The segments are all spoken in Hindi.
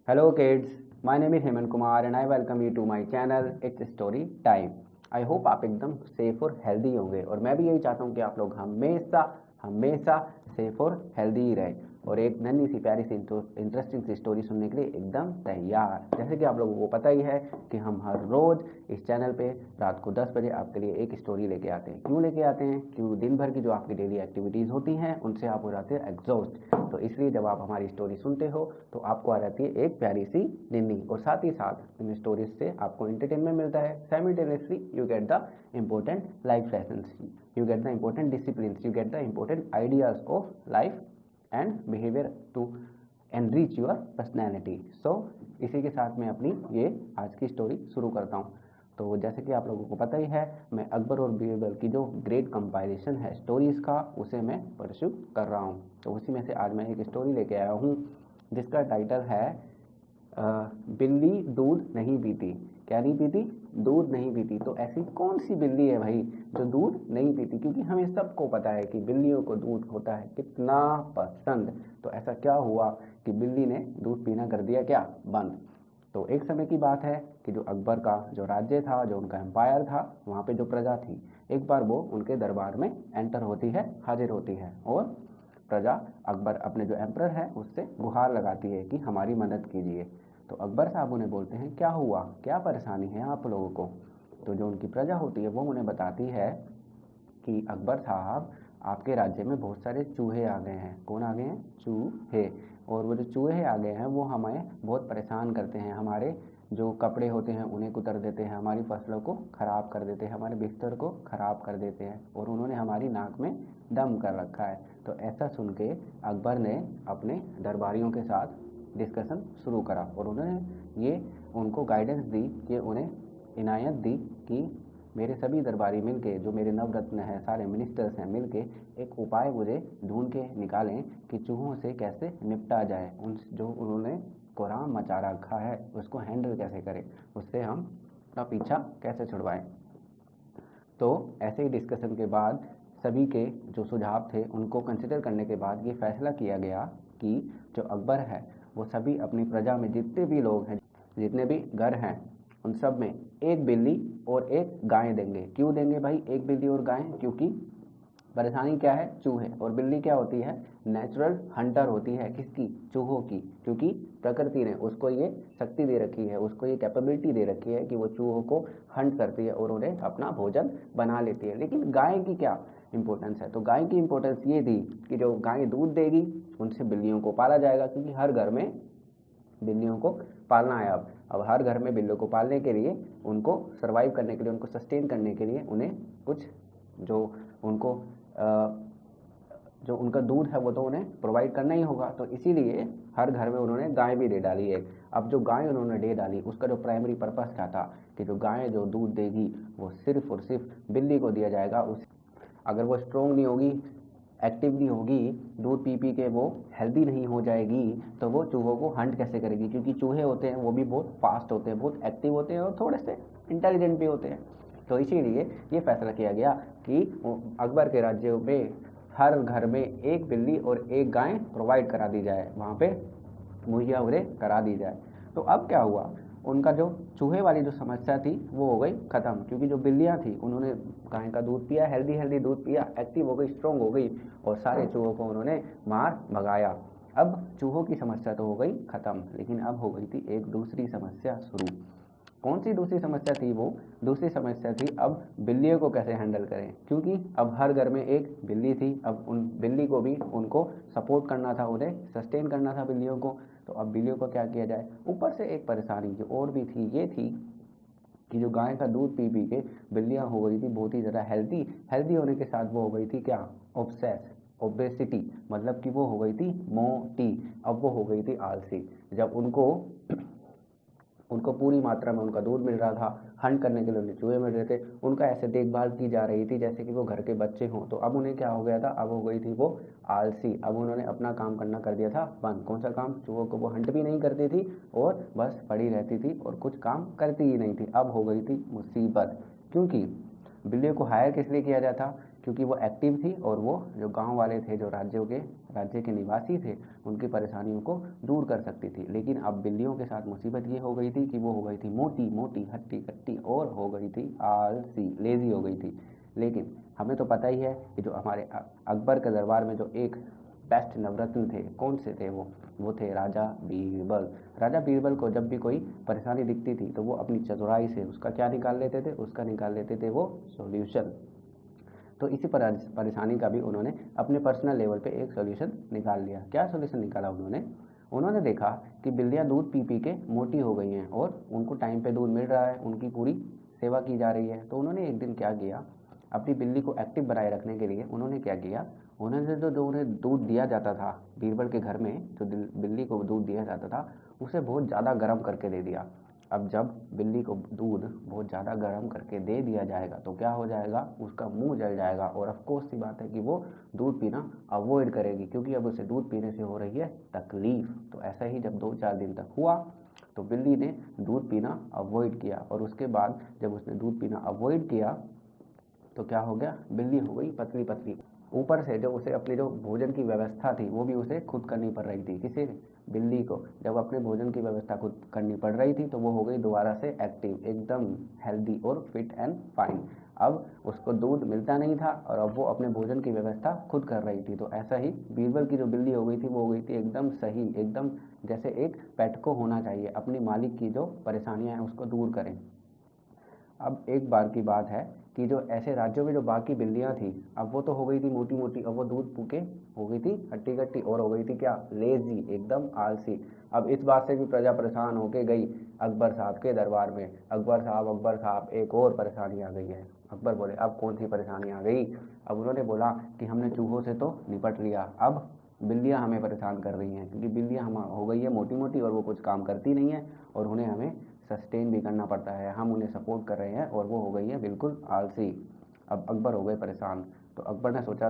Hello kids, my name is Hemant Kumar and I welcome you to my channel It's Story Time. I hope आप एकदम सेफ और हेल्दी होंगे और मैं भी यही चाहता हूँ कि आप लोग हमेशा हमेशा सेफ और हेल्दी ही रहें और एक नन्ही सी प्यारी सी इंटरेस्टिंग सी स्टोरी सुनने के लिए एकदम तैयार। जैसे कि आप लोगों को पता ही है कि हम हर रोज़ इस चैनल पे रात को 10 बजे आपके लिए एक स्टोरी लेके आते हैं। क्यों लेके आते हैं? क्यों दिन भर की जो आपकी डेली एक्टिविटीज़ होती हैं उनसे आप हो जाते हैं एग्जॉस्ट। तो इसलिए जब आप हमारी स्टोरी सुनते हो तो आपको आ जाती है एक प्यारी सी निन्नी और साथ ही साथ इन स्टोरीज से आपको एंटरटेनमेंट मिलता है। Simultaneously you get the important life lessons, you get the important discipline, you get the important ideas of life and behaviour to enrich your personality. So इसी के साथ मैं अपनी ये आज की स्टोरी शुरू करता हूँ। तो जैसे कि आप लोगों को पता ही है, मैं अकबर और बीरबल की जो ग्रेट कंपाइलेशन है स्टोरीज़ का, उसे मैं परस्यू कर रहा हूँ। तो उसी में से आज मैं एक स्टोरी लेके आया हूँ जिसका टाइटल है बिल्ली दूध नहीं पीती। क्या नहीं पीती? दूध नहीं पीती। तो ऐसी कौन सी बिल्ली है भाई जो दूध नहीं पीती? क्योंकि हमें सबको पता है कि बिल्लियों को दूध होता है कितना पसंद। तो ऐसा क्या हुआ कि बिल्ली ने दूध पीना कर दिया क्या बंद? तो एक समय की बात है कि जो अकबर का जो राज्य था, जो उनका एम्पायर था, वहाँ पे जो प्रजा थी, एक बार वो उनके दरबार में एंटर होती है, हाजिर होती है और प्रजा अकबर अपने जो एम्परर है उससे गुहार लगाती है कि हमारी मदद कीजिए। तो अकबर साहब उन्हें बोलते हैं क्या हुआ, क्या परेशानी है आप लोगों को? तो जो उनकी प्रजा होती है वो उन्हें बताती है कि अकबर साहब आपके राज्य में बहुत सारे चूहे आ गए हैं। कौन आ गए हैं? चूहे। और वो जो चूहे आ गए हैं वो हमें बहुत परेशान करते हैं, हमारे जो कपड़े होते हैं उन्हें कुतर देते हैं, हमारी फसलों को ख़राब कर देते हैं, हमारे बिस्तर को ख़राब कर देते हैं और उन्होंने हमारी नाक में दम कर रखा है। तो ऐसा सुन के अकबर ने अपने दरबारियों के साथ डिस्कशन शुरू करा और उन्होंने ये उनको गाइडेंस दी कि उन्हें इनायत दी कि मेरे सभी दरबारी मिलके, जो मेरे नवरत्न हैं, सारे मिनिस्टर्स हैं, मिलके एक उपाय मुझे ढूंढ के निकालें कि चूहों से कैसे निपटा जाए। उन जो उन्होंने कोहराम मचा रखा है उसको हैंडल कैसे करें, उससे हम अपना पीछा कैसे छुड़वाएं। तो ऐसे ही डिस्कशन के बाद सभी के जो सुझाव थे उनको कंसिडर करने के बाद ये फैसला किया गया कि जो अकबर है वो सभी अपनी प्रजा में जितने भी लोग हैं, जितने भी घर हैं, उन सब में एक बिल्ली और एक गाय देंगे। क्यों देंगे भाई एक बिल्ली और गाय? क्योंकि परेशानी क्या है? चूहे। और बिल्ली क्या होती है? नेचुरल हंटर होती है। किसकी? चूहों की। क्योंकि प्रकृति ने उसको ये शक्ति दे रखी है, उसको ये कैपेबिलिटी दे रखी है कि वो चूहों को हंट करती है और उन्हें अपना भोजन बना लेती है। लेकिन गाय की क्या इंपॉर्टेंस है? तो गाय की इंपॉर्टेंस ये थी कि जो गाय दूध देगी उनसे बिल्लियों को पाला जाएगा, क्योंकि हर घर में बिल्लियों को पालना है। अब हर घर में बिल्लियों को पालने के लिए, उनको सर्वाइव करने के लिए, उनको सस्टेन करने के लिए उन्हें कुछ जो उनको जो उनका दूध है वो तो उन्हें प्रोवाइड करना ही होगा। तो इसीलिए हर घर में उन्होंने गाय भी दे डाली है। अब जो गाय उन्होंने दे डाली उसका जो प्राइमरी पर्पस क्या था कि जो गाय जो दूध देगी वो सिर्फ और सिर्फ बिल्ली को दिया जाएगा। उस अगर वो स्ट्रोंग नहीं होगी, एक्टिव नहीं होगी, दूध पी पी के वो हेल्दी नहीं हो जाएगी, तो वो चूहों को हंट कैसे करेगी? क्योंकि चूहे होते हैं वो भी बहुत फास्ट होते हैं, बहुत एक्टिव होते हैं और थोड़े से इंटेलिजेंट भी होते हैं। तो इसीलिए ये फैसला किया गया कि अकबर के राज्य में हर घर में एक बिल्ली और एक गाय प्रोवाइड करा दी जाए, वहाँ पे मुहैया उन्हें करा दी जाए। तो अब क्या हुआ, उनका जो चूहे वाली जो समस्या थी वो हो गई ख़त्म, क्योंकि जो बिल्लियाँ थी उन्होंने गाय का दूध पिया, हेल्दी हेल्दी दूध पिया, एक्टिव हो गई, स्ट्रोंग हो गई और सारे चूहों को उन्होंने मार भगाया। अब चूहों की समस्या तो हो गई ख़त्म, लेकिन अब हो गई थी एक दूसरी समस्या शुरू। कौन सी दूसरी समस्या थी? वो दूसरी समस्या थी अब बिल्लियों को कैसे हैंडल करें, क्योंकि अब हर घर में एक बिल्ली थी। अब उन बिल्ली को भी उनको सपोर्ट करना था, उन्हें सस्टेन करना था बिल्लियों को। तो अब बिल्लियों को क्या किया जाए? ऊपर से एक परेशानी जो और भी थी, ये थी कि जो गाय का दूध पी पी के बिल्लियाँ हो गई थी बहुत ही ज़्यादा हेल्दी। हेल्दी होने के साथ वो हो गई थी क्या? ऑब्सेस, ओबेसिटी, मतलब कि वो हो गई थी मोटी। अब वो हो गई थी आलसी। जब उनको उनको पूरी मात्रा में उनका दूध मिल रहा था, हंट करने के लिए उन्हें चूहे मिल रहे थे, उनका ऐसे देखभाल की जा रही थी जैसे कि वो घर के बच्चे हों। तो अब उन्हें क्या हो गया था? अब हो गई थी वो आलसी। अब उन्होंने अपना काम करना कर दिया था बंद। कौन सा काम? चूहों को वो हंट भी नहीं करती थी और बस पड़ी रहती थी और कुछ काम करती ही नहीं थी। अब हो गई थी मुसीबत, क्योंकि बिल्लियों को हायर किस लिए किया जाता? क्योंकि वो एक्टिव थी और वो जो गांव वाले थे, जो राज्य के निवासी थे, उनकी परेशानियों को दूर कर सकती थी। लेकिन अब बिल्लियों के साथ मुसीबत ये हो गई थी कि वो हो गई थी मोटी मोटी, हट्टी कट्टी, और हो गई थी आलसी, लेजी हो गई थी। लेकिन हमें तो पता ही है कि जो हमारे अकबर के दरबार में जो एक बेस्ट नवरत्न थे, कौन से थे वो थे राजा बीरबल। राजा बीरबल को जब भी कोई परेशानी दिखती थी तो वो अपनी चतुराई से उसका क्या निकाल लेते थे, उसका निकाल लेते थे वो सॉल्यूशन। तो इसी परेशानी का भी उन्होंने अपने पर्सनल लेवल पे एक सॉल्यूशन निकाल लिया। क्या सॉल्यूशन निकाला उन्होंने देखा कि बिल्लियाँ दूध पी पी के मोटी हो गई हैं और उनको टाइम पे दूध मिल रहा है, उनकी पूरी सेवा की जा रही है। तो उन्होंने एक दिन क्या किया, अपनी बिल्ली को एक्टिव बनाए रखने के लिए उन्होंने क्या किया, उन्होंने जो उन्हें दूध दिया जाता था बीरबल के घर में, जो बिल्ली को दूध दिया जाता था, उसे बहुत ज़्यादा गर्म करके दे दिया। अब जब बिल्ली को दूध बहुत ज़्यादा गर्म करके दे दिया जाएगा तो क्या हो जाएगा, उसका मुंह जल जाएगा और ऑफकोर्स सी बात है कि वो दूध पीना अवॉइड करेगी, क्योंकि अब उसे दूध पीने से हो रही है तकलीफ। तो ऐसा ही जब 2-4 दिन तक हुआ तो बिल्ली ने दूध पीना अवॉइड किया, और उसके बाद जब उसने दूध पीना अवॉइड किया तो क्या हो गया, बिल्ली हो गई पतली पतली। ऊपर से जो उसे अपनी जो भोजन की व्यवस्था थी वो भी उसे खुद करनी पड़ रही थी। किसे, बिल्ली को। जब अपने भोजन की व्यवस्था खुद करनी पड़ रही थी तो वो हो गई दोबारा से एक्टिव, एकदम हेल्दी और फिट एंड फाइन। अब उसको दूध मिलता नहीं था और अब वो अपने भोजन की व्यवस्था खुद कर रही थी। तो ऐसा ही बीरबल की जो बिल्ली हो गई थी वो हो गई थी एकदम सही, एकदम जैसे एक पेट को होना चाहिए, अपनी मालिक की जो परेशानियां हैं उसको दूर करें। अब एक बार की बात है कि जो ऐसे राज्यों में जो बाकी बिल्लियां थी, अब वो तो हो गई थी मोटी मोटी, अब वो दूध पूके हो गई थी हट्टी कट्टी, और हो गई थी क्या, लेजी, एकदम आलसी। अब इस बात से भी प्रजा परेशान होके गई अकबर साहब के दरबार में। अकबर साहब एक और परेशानी आ गई है। अकबर बोले अब कौन सी परेशानी आ गई। अब उन्होंने बोला कि हमने चूहों से तो निपट लिया, अब बिल्लियां हमें परेशान कर रही हैं, क्योंकि बिल्लियां हम हो गई है मोटी मोटी और वो कुछ काम करती नहीं है और उन्हें हमें सस्टेन भी करना पड़ता है, हम उन्हें सपोर्ट कर रहे हैं और वो हो गई है बिल्कुल आलसी। अब अकबर हो गए परेशान। तो अकबर ने सोचा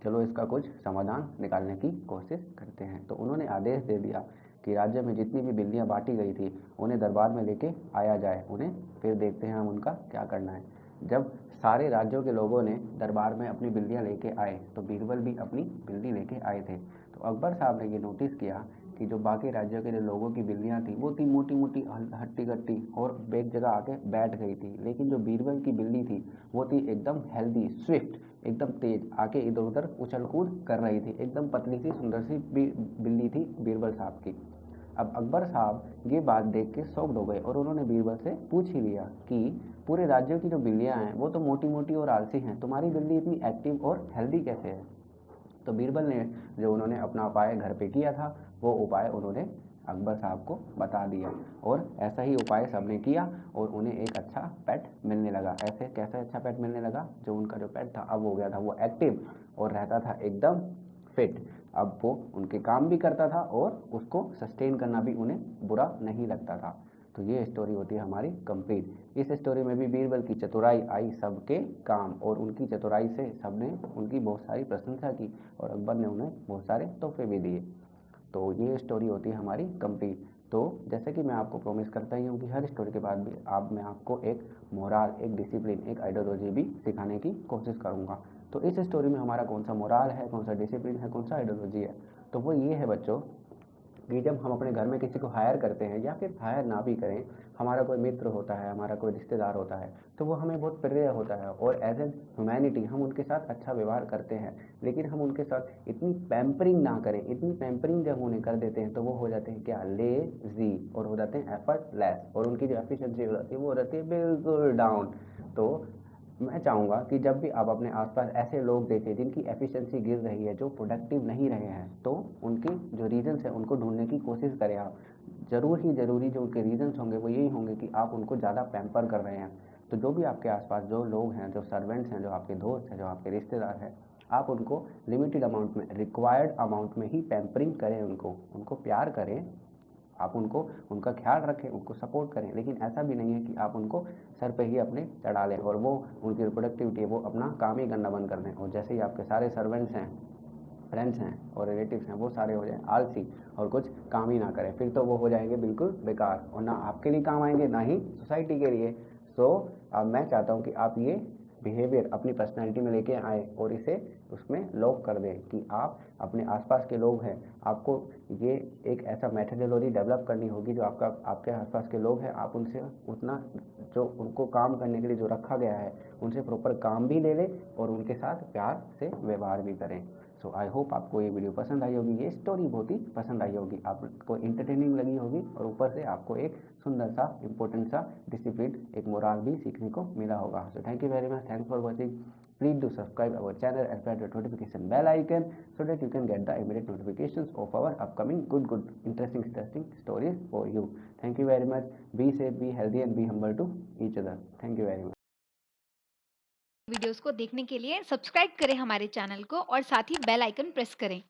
चलो इसका कुछ समाधान निकालने की कोशिश करते हैं। तो उन्होंने आदेश दे दिया कि राज्य में जितनी भी बिल्लियां बांटी गई थी उन्हें दरबार में लेके आया जाए, उन्हें फिर देखते हैं हम उनका क्या करना है। जब सारे राज्यों के लोगों ने दरबार में अपनी बिल्लियां लेके आए तो बीरबल भी अपनी बिल्ली लेके आए थे। तो अकबर साहब ने ये नोटिस किया कि जो बाकी राज्यों के जो लोगों की बिल्लियां थी वो थी मोटी मोटी, हट्टी कट्टी और एक जगह आके बैठ गई थी। लेकिन जो बीरबल की बिल्ली थी वो थी एकदम हेल्दी, स्विफ्ट, एकदम तेज, आके इधर उधर उछल कूद कर रही थी, एकदम पतली सी सुंदर सी बिल्ली थी बीरबल साहब की। अब अकबर साहब ये बात देख के शॉक्ड हो गए और उन्होंने बीरबल से पूछ ही लिया कि पूरे राज्यों की जो बिल्लियां हैं वो तो मोटी मोटी और आलसी हैं, तुम्हारी बिल्ली इतनी एक्टिव और हेल्दी कैसे है। तो बीरबल ने जो उन्होंने अपना उपाय घर पे किया था वो उपाय उन्होंने अकबर साहब को बता दिया, और ऐसा ही उपाय सबने किया और उन्हें एक अच्छा पेट मिलने लगा। ऐसे कैसे अच्छा पेट मिलने लगा, जो उनका जो पेट था अब हो गया था वो एक्टिव और रहता था एकदम फिट। अब वो उनके काम भी करता था और उसको सस्टेन करना भी उन्हें बुरा नहीं लगता था। तो ये स्टोरी होती है हमारी कंप्लीट। इस स्टोरी में भी बीरबल की चतुराई आई सबके काम, और उनकी चतुराई से सबने उनकी बहुत सारी प्रशंसा की और अकबर ने उन्हें बहुत सारे तोहफे भी दिए। तो ये स्टोरी होती है हमारी कंप्लीट। तो जैसे कि मैं आपको प्रॉमिस करता ही हूँ कि हर स्टोरी के बाद भी मैं आपको एक मोरल, एक डिसिप्लिन, एक आइडियोलॉजी भी सिखाने की कोशिश करूँगा। तो इस स्टोरी में हमारा कौन सा मोरल है, कौन सा डिसिप्लिन है, कौन सा आइडियोलॉजी है, तो वो ये है बच्चों कि जब हम अपने घर में किसी को हायर करते हैं या फिर हायर ना भी करें, हमारा कोई मित्र होता है, हमारा कोई रिश्तेदार होता है, तो वो हमें बहुत प्रिय होता है और एज ए ह्यूमैनिटी हम उनके साथ अच्छा व्यवहार करते हैं। लेकिन हम उनके साथ इतनी पैम्परिंग ना करें, इतनी पैम्परिंग जब उन्हें कर देते हैं तो वो हो जाते हैं क्या, लेजी, और हो जाते हैं एफर्टलेस, और उनकी जो एफिशिएंसी हो जाती है वो हो जाती है बिल्कुल डाउन। तो मैं चाहूँगा कि जब भी आप अपने आसपास ऐसे लोग देखें जिनकी एफिशिएंसी गिर रही है, जो प्रोडक्टिव नहीं रहे हैं, तो उनकी जो रीजंस है उनको ढूंढने की कोशिश करें आप। ज़रूरी जो उनके रीजंस होंगे वो यही होंगे कि आप उनको ज़्यादा पैम्पर कर रहे हैं। तो जो भी आपके आसपास जो लोग हैं, जो सर्वेंट्स हैं, जो आपके दोस्त हैं, जो आपके रिश्तेदार हैं, आप उनको लिमिटेड अमाउंट में, रिक्वायर्ड अमाउंट में ही पैम्परिंग करें, उनको प्यार करें, आप उनका ख्याल रखें, उनको सपोर्ट करें। लेकिन ऐसा भी नहीं है कि आप उनको सर पे ही अपने चढ़ा लें और वो उनकी प्रोडक्टिविटी है वो अपना काम ही करना बंद कर दें, और जैसे ही आपके सारे सर्वेंट्स हैं, फ्रेंड्स हैं और रिलेटिव्स हैं वो सारे हो जाएं आलसी और कुछ काम ही ना करें, फिर तो वो हो जाएंगे बिल्कुल बेकार और ना आपके लिए काम आएंगे ना ही सोसाइटी के लिए। सो अब मैं चाहता हूँ कि आप ये बिहेवियर अपनी पर्सनैलिटी में लेके आएँ और इसे उसमें लॉक कर दें कि आप अपने आसपास के लोग हैं, आपको ये एक ऐसा मेथोडोलॉजी डेवलप करनी होगी जो आपके आसपास के लोग हैं, आप उनसे उतना जो उनको काम करने के लिए जो रखा गया है, उनसे प्रॉपर काम भी ले लें और उनके साथ प्यार से व्यवहार भी करें। सो आई होप आपको ये वीडियो पसंद आई होगी, ये स्टोरी बहुत ही पसंद आई होगी, आपको इंटरटेनिंग लगी होगी और ऊपर से आपको एक सुंदर सा इम्पोर्टेंट सा डिसिप्लिन, एक मोराल भी सीखने को मिला होगा। So thank you very much, thanks for watching. Please do subscribe our channel and press the notification bell icon so that you can get the immediate notifications of our upcoming good interesting stories for you. Thank you very much. Be safe, be healthy and be humble to each other. Thank you very much. Videos को देखने के लिए सब्सक्राइब करें हमारे चैनल को और साथ ही बेल आइकन प्रेस करें।